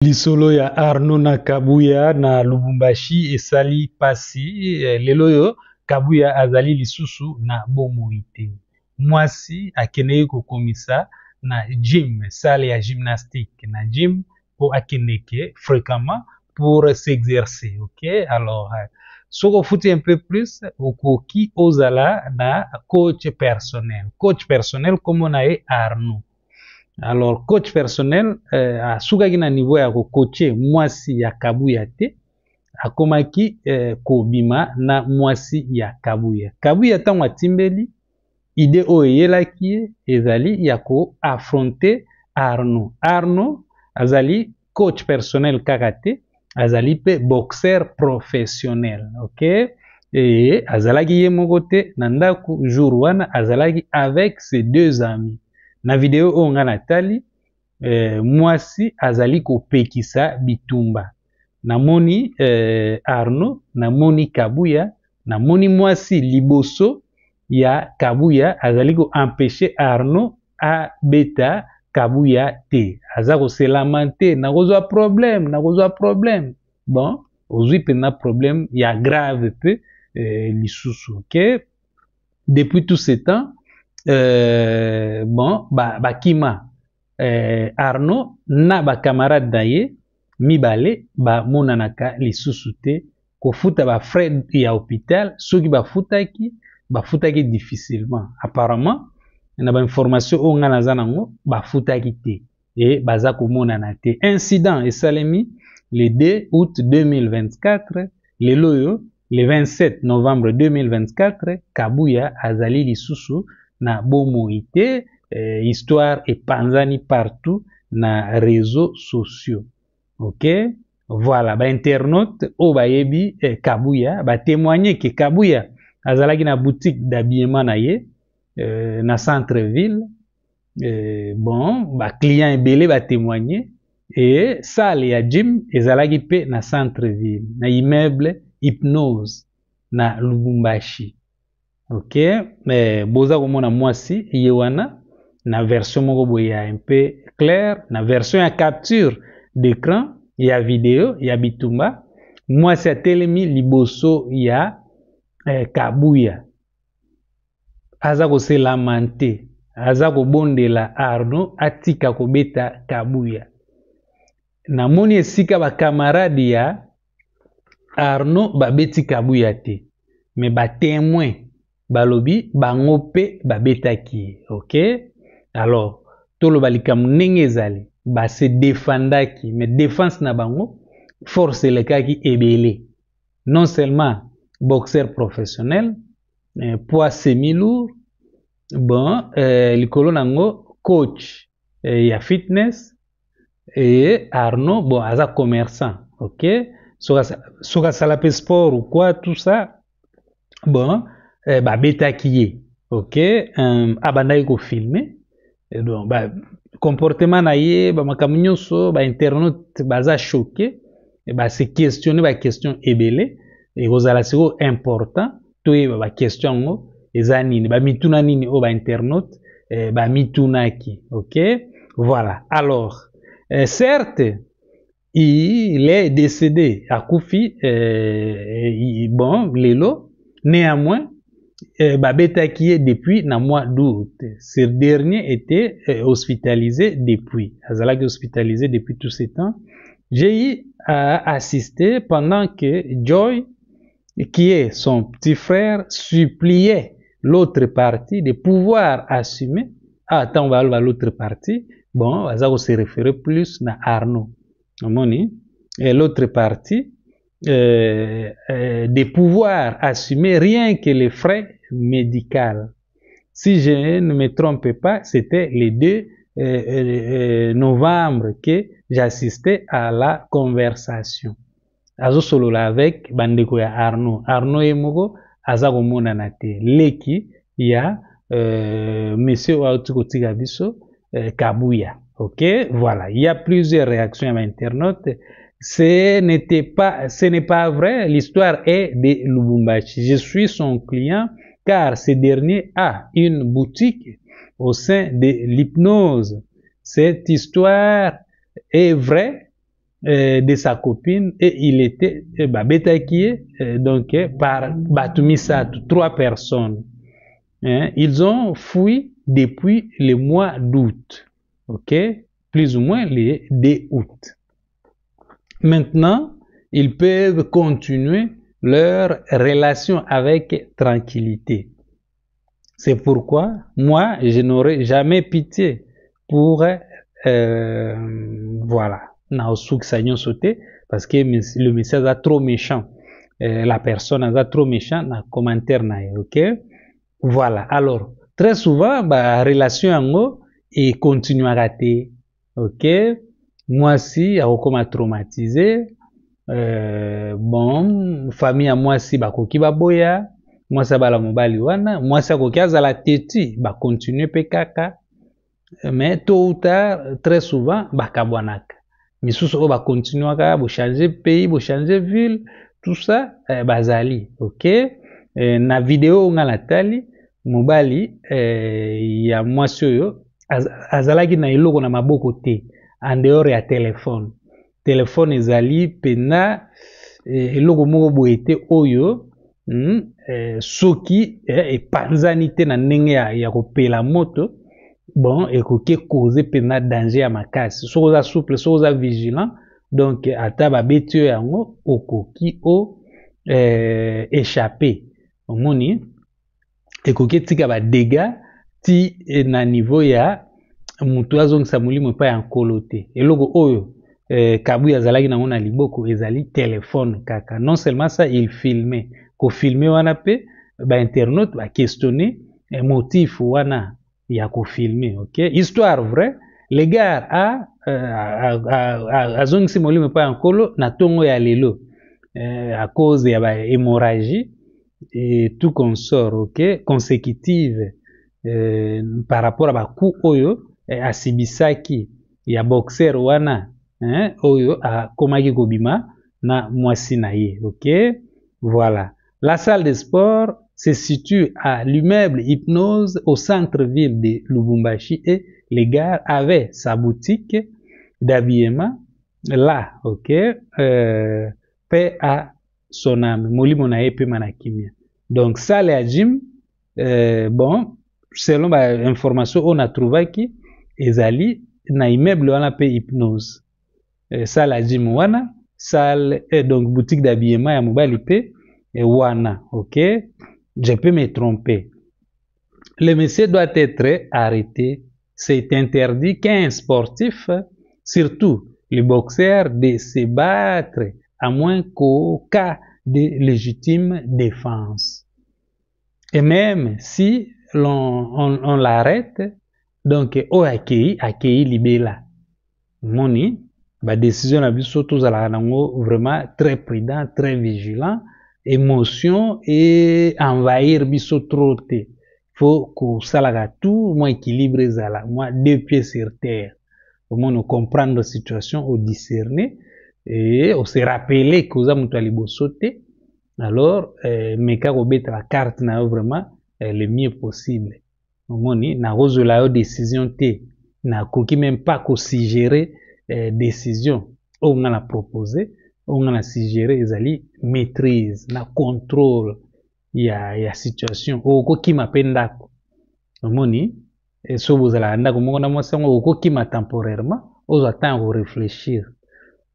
Lisolo ya Arnaud na Kabuya na Lubumbashi esali pasi lelo yo Kabuya azali lisusu na bomoi te. Mwasi akendeki kokomisa na gym, salle ya gymnastique na gym po akendeke fréquemment pour s'exercer, ok? Alors soko futi un peu plus okoki ozala na coach personnel. Coach personnel comme on a Arnaud. Alors coach personnel asukaki na niveau ya kocoache mwasi ya Kabuya te, akomaki kobima na mwasi ya Kabuya. Kabuya ntango atimbeli ide oyo eyelaki ye ezali ya koaffronte Arnaud. Arnaud azali coach personnel kaka te, azali pe boxeur professionnel, ok? Azalaki ye moko te na ndako jour wana azalaki avec ses deux amis. Na video oyo nga natali mwasi azali kopekisa bitumba. Namoni Arnaud, namoni Kabuya, namoni mwasi liboso ya Kabuya azali ko empêcher Arnaud abeta Kabuya te. Aza koselama te, nakozwa problème. Bon, ozwi pena problème ya grave pe lisusu, ok? Depuis tout ce temps, bon, bakima Arnaud na ba camarade na ye mibale ba monanaka lisusu te, kofuta ba frais ya hôpital soki bafutaki difficilement. Apparemment na ba information oyo nga naza nango bafutaki te et baza komonana te. Incident esalemi le 2 août 2024, lelo yo le 27 novembre 2024 Kabuya azali lisusu na bomoi te. Histoire epanzani partout na réseaux sociaux, ok? Voilà, ba internaute o bayebi Kabuya ba témoigner que Kabuya azalaki na boutique d'habillement na ye na centre-ville. Bon, ba client ebele ba témoigner et salle ya gym ezalaki pe na centre-ville, na immeuble Hypnose na Lubumbashi, ok? Boza komona mwasi ye wana na version moko boye ya un peu clair, na version ya capture d'écran ya video ya bitumba, mwasi atelemi liboso ya Kabuya aza koselama te, aza kobondela Arnaud atika kobeta Kabuya. Namoni esika ba camarade ya Arnaud babeti Kabuya te, mais ba témoin balobi bango pe babetaki, ok? Alors toloba likambo ndenge ezali base défendaki, mais défense na bango force elekaki ebele. Non seulement boxeur professionnel, poids semi-lourd, bon, likolo nango coach ya fitness, et Arnaud, bon, aza commerçant, ok? Soka sala pe sport ou quoi, tout ça, bon, babetaki ye, ok? Abandaki ko filmer. Donc, comportement na ye, makambo nyonso, internaute baza choqué, se questionner ba question ebele, et kozala siko important, toyeba ba question ngo eza nini, ba mituna nini o ba internaute, ba mitunaki, ok? Voilà. Alors, certes, il est décédé à Koufi, bon, lelo, néanmoins, babetaki depuis na mois d'août. Ce dernier était hospitalisé depuis. Azalaki hospitalisé depuis tout ce temps. J'ai eu à assister pendant que Joy, qui est son petit frère, suppliait l'autre partie de pouvoir assumer. Attends, on va aller à l'autre partie. Bon, Azako se référer plus na Arnaud. Et l'autre partie, de pouvoir assumer rien que les frais médicaux. Si je ne me trompe pas, c'était le 2 novembre que j'assistais à la conversation. Azo solo avec bandeko ya Arnaud. Arnaud emoko azako monana te. Leki ya monsieur Wautikotika biso Kabuya. Ok, voilà. Il y a plusieurs réactions à l'internaute. Ce n'est pas vrai. L'histoire est de Lubumbashi. Je suis son client car ce dernier a une boutique au sein de l'hypnose. Cette histoire est vraie de sa copine et il était babetaki donc par Batumisat, 3 personnes. Hein? Ils ont fui depuis le mois d'août, ok, plus ou moins le 2 août. Maintenant, ils peuvent continuer leur relation avec tranquillité. C'est pourquoi moi, je n'aurais jamais pitié pour voilà, parce que le message est trop méchant. La personne est trop méchant dans le commentaire, ok? Voilà. Alors, très souvent, la relation en et continue à rater, ok? Moi aussi, comme traumatisé. Bon, famille à moi si bakoki baboya, moi ça bala mobali wana, moi ça koki azala teti, ba continuer pe kaka, mais tôt ou tard, très souvent, bakabwanaka. Misusu o ba continuer ka, bo changer pays, bo changer ville, tout ça, bazali, ok? Na vidéo nga latali, mobali, ya mwasi oyo, azalaki na eloko na maboko te, en dehors ya téléphone. Téléphone ezali pena eloko moko boye te oyo soki epanzani te na ndenge ya kopela moto, bon ekoki cause pena danger ya makasi. Soki oza souple, soki oza vigilant, donc ata babeti oyo yango okoki o échapper. Omoni ekoki etika ba dégâts ti na niveau ya mutu azongisa molimo epai ya nkolo te. Eloko oyo Kabuya azalaki nango na liboko ezali téléphone kaka. Non seulement ça, il filmait. Ko filmer wana pe ba internaute ba questionner motif wana ya ko filmer, OK? Histoire vraie, les gars azongisi molimo pa nkolo na tongo ya lelo à cause ya ba hémorragie et tout consort, OK? Consécutive par rapport à ba coup oyo asibisaki ya boxer wana oyo akomaki kobima na mwasi na ye, ok? Voilà. La salle de sport se situe à l'immeuble Hypnose au centre-ville de Lubumbashi et le gars avait sa boutique d'habillement là, ok? Paix à son âme. Molimo na ye pe manakimia. Donc salle ya gym, bon, selon ba information on a trouvé ki ezali na immeuble wana pe Hypnose. Salle à gym wana, salle donc boutique d'habillement ya mobali pe wana, ok? Je peux me tromper. Le monsieur doit être arrêté. C'est interdit qu'un sportif, surtout le boxeur, de se battre à moins qu'au cas de légitime défense. Et même si on l'arrête, donc on accueille libéla. Moni, ba décision na biso tozala nango vraiment très prudent, très vigilant, émotion et envahir biso trop te. Faut que salaka tout moi équilibre zala, moi 2 pieds sur terre. Au moins comprendre la situation, au discerner et on se rappeler que oza mutu aliboso te. Alors meka ko beta la carte na vraiment le mieux possible. Moni na kozela yo décision te, na koki même pas ko suggérer décision oyo nga na proposé, oyo nga na suggéré ezali maîtrise na contrôle ya situation oyo okokima mpe ndako. Omoni so bozala ndako moko na mwasi yango okokima temporairement ozwa temps ya koréfléchir,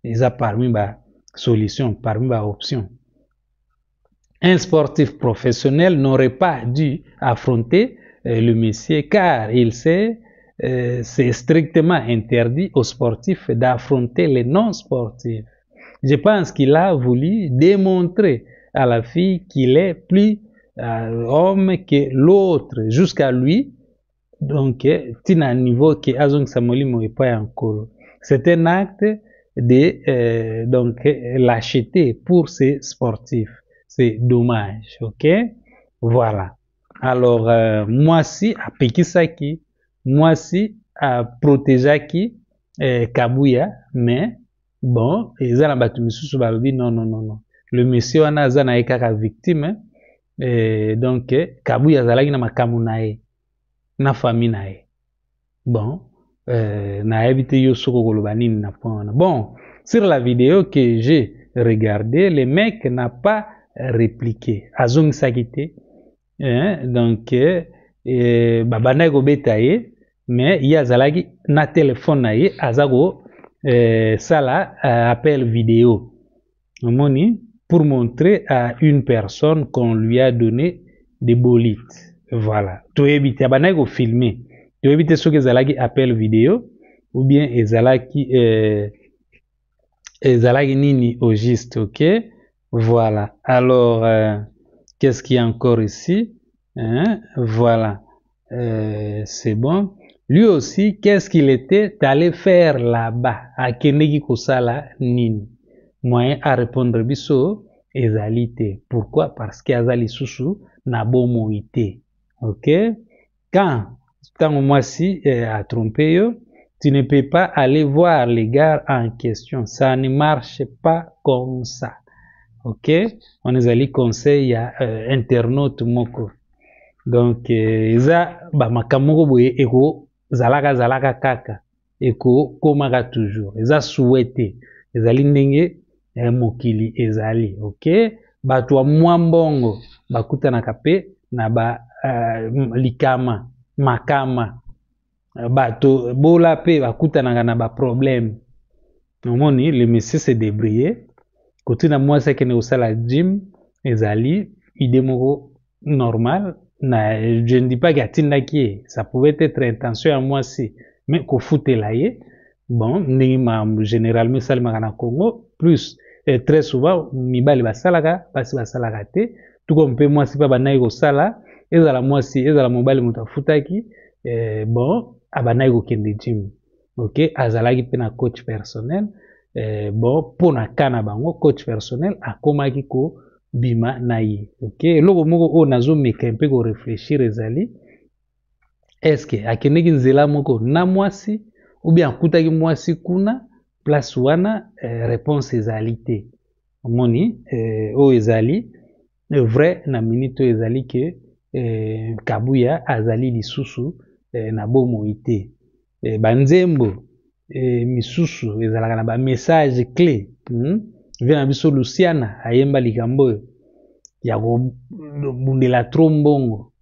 eza parmi ba solution, parmi ba option. Un sportif professionnel n'aurait pas dû affronter le monsieur car il sait c'est strictement interdit aux sportifs d'affronter les non-sportifs. Je pense qu'il a voulu démontrer à la fille qu'il est plus homme que l'autre jusqu'à lui. Donc, tina un niveau que azong samolimo est pas encore. C'est un acte de donc l'acheter pour ces sportifs. C'est dommage, ok? Voilà. Alors, moi si à Pekisaki, moi si à protégeaki Kabuya, mais bon, eza na batu misusu balobi non. Le monsieur wana aza na ye kaka victime, donc Kabuya azalaki na makambo na ye, na famille na ye. Bon, nayebi te yo soko koloba nini na point wana. Bon, Sur la vidéo que j'ai regardée, le mec n'a pas répliqué. Azong Sakite. Donc, babana go betaye, mais il y a zalagi na téléphone na ye, azago sala appel vidéo. Moni, pour montrer à une personne qu'on lui a donné des bolites. Voilà. Tu évites, babana go filmer. Tu évites ce que zalagi appel vidéo, ou bien ezalaki nini au juste, ok? Voilà. Alors, qu'est-ce qu'il y a encore ici? Voilà. C'est bon. Lui aussi, qu'est-ce qu'il était allé faire là-bas? À Kenegi Kosala nini? Moyen à répondre biso, ezalité. Pourquoi? Parce qu'il y a zali susu na bomoité. Ok? Quand moi si a trompé yo, tu ne peux pas aller voir les gars en question. Ça ne marche pas comme ça. Ok? On est allé conseil à internaute moko. Donc, eza ba makamoko boye eko zalaka kaka. Eko komaka toujours. Eza souhaité. Ezali ndenge mokili ezali. Ok? Bato wa mwambongo bakutanaka pe na ba likama makama. Bato bola pe bakutanaka na ba problème. Omoni le monsieur s'est débrouillé. Côté na moi c'est que ne osala gym ezali idée moko normal na je ne dis pas gatinda qui ça pouvait être intention à moi si mais ko foutela ye bon ndenge ma généralement salma na Congo plus très souvent mibali basalaka basi basalaka te tout comme pe moi si pa banayi ko sala ezala moi si ezala mobali muta futaki bon abanayi ko kende gym. Ok, azalaki pe na coach personnel. Bon, pour na kana bango, coach personnel, akomaki ko bima na ye. Ok, loko moko o nazo meka mpe ko réfléchir ezali. Est-ce que akendeki nzela moko na mwasi ou bien akutaki mwasi kuna place wana réponse ezali te. Moni o ezali vrai na minute ezali ke Kabuya azali lisusu na bomoi te. Banzembo misusu ezalaka na ba message clé vena biso Luciana ayemba likambo ya kobundela tro mbongo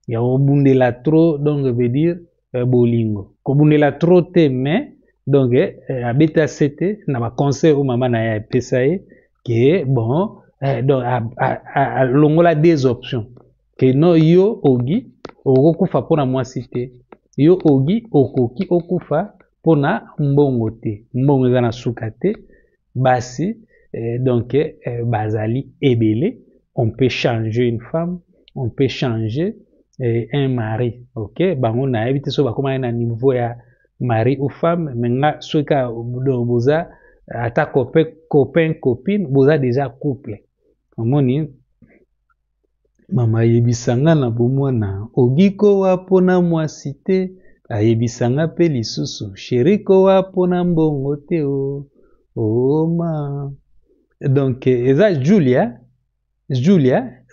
ya kobundela tro donc veut dire bolingo kobundela tro te mais donc abeta sete na ba conseil o mama na ya epesa ye que bon donc longola des options que no yo ogi okokufa pona mwasi te yo ogi okoki okufa pona mbongo te mbongo eza na suka te basi donc bazali ebele on peut changer une femme on peut changer un mari. Ok, bango na yebi te so bakoma na niveau ya mari ou femme mais nga soka boza ata copain copine boza déjà couple. Omoni mama yebisanga na bomwana ogiko wapona mwasi te ayebisanga mpe lisusu sheriko wapona mbongo te ma donc eza Julia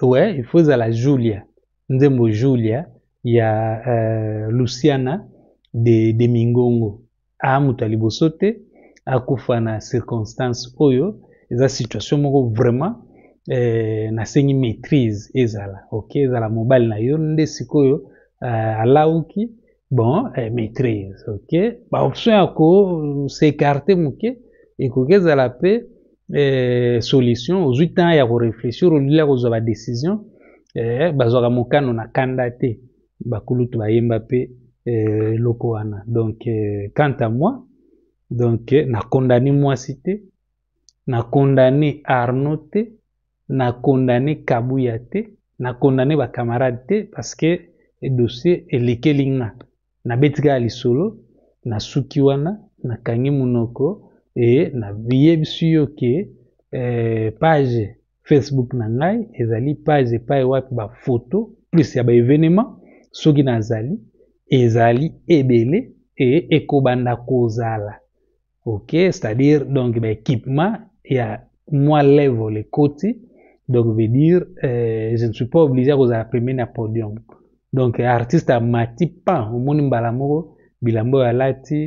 ouais il faut ezala Julia nzembo Julia ya Luciana de Mingongo amutu ya liboso te akufa na circonstance oyo eza situation moko vraiment nasengi maîtrise ezala. Ok, ezala mobile na yo nde sikoyo alauki bon maîtrise. Ok, ba option ya ko s'écarter muke ekoki ezala pe solution ozwi temps ya ko réfléchir olila kozwa ba décision bazwaka mokano na kanda te bakulutu bayemba pe loko wana. Donc quant à moi donc na condamné mwasi te na condamné Arnaud te na condamné Kabuya te na condamné ba camarade te parce que dossier elekeli nga na betika lisolo na suki wana na kangi munoko na yebisu yo ke page Facebook na ngai ezali page epai wapi ba photo plus ya ba événement soki nazali ezali ebele ekobanda kozala. Ok, c'est-à-dire donc ba équipement ya moi level le côté donc veut dire je ne suis pas obligé à causer la première na podium. Donc artiste a mati pan omoni mbala moko bilamba oyo alati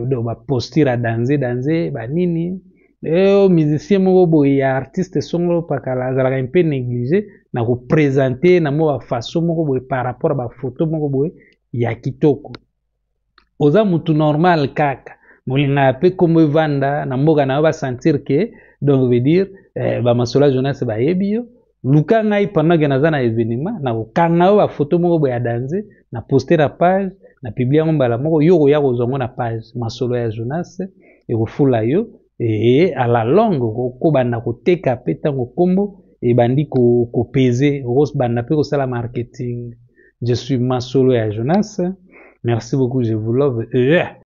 donc baposture adanse banini musicien moko boye ya artiste songolo pakala azalaka mpe néglige na kopresente na mwa bafaçon moko boye par rapport à bafoto moko boye ya kitoko. Oza mutu normal kaka molingaka mpe kombo evanda na mboka na yo basentir ke donc veut dire bamasolo ya Jonas bayebi yo luka ngai pendant ke naza na événement na kokanga yo bafoto moko boye ya danse na poster na page na publie yango mbala moko yo koya kozwa ngo na page masolo ya Jonas ekofula yo à la longue kobanda koteka mpe ntango kombo ebandi kopese okobanda mpe kosala marketing. Je suis masolo ya Jonas. Merci beaucoup, je vous love.